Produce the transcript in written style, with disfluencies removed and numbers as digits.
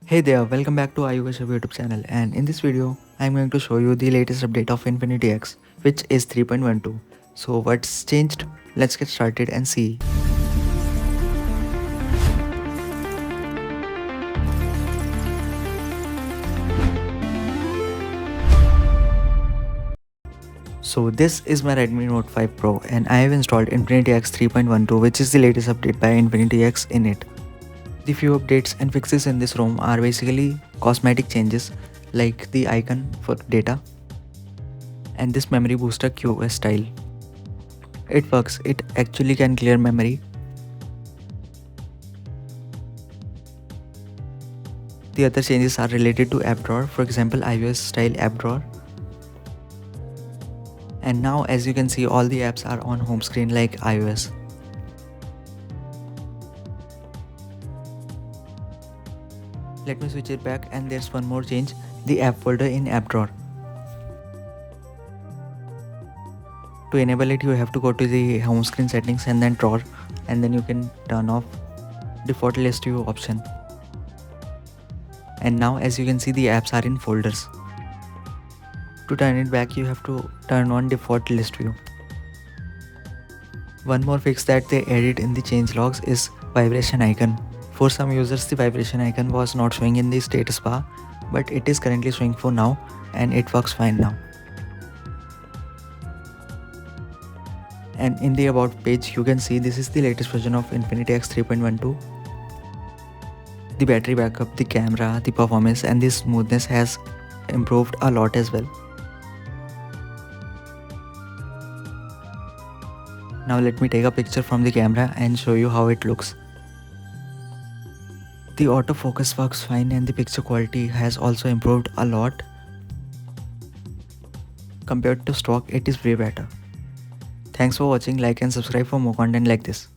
Hey there, welcome back to iOS YouTube channel, and in this video I'm going to show you the latest update of InfinityX, which is 3.12. So what's changed? Let's get started and see. So this is my Redmi Note 5 Pro and I have installed InfinityX 3.12, which is the latest update by InfinityX in it. The few updates and fixes in this ROM are basically cosmetic changes like the icon for data and this memory booster QoS style. It works, it actually can clear memory. The other changes are related to app drawer, for example iOS style app drawer. And now as you can see, all the apps are on home screen like iOS. Let me switch it back, and there's one more change, the app folder in app drawer. To enable it, you have to go to the home screen settings and then drawer, and then you can turn off default list view option. And now as you can see, the apps are in folders. To turn it back, you have to turn on default list view. One more fix that they added in the changelogs is vibration icon. For some users, the vibration icon was not showing in the status bar, but it is currently showing for now and it works fine now. And in the about page, you can see this is the latest version of InfinityX 3.12. The battery backup, the camera, the performance and the smoothness has improved a lot as well. Now let me take a picture from the camera and show you how it looks. The autofocus works fine and the picture quality has also improved a lot. Compared to stock, it is way better. Thanks for watching, like and subscribe for more content like this.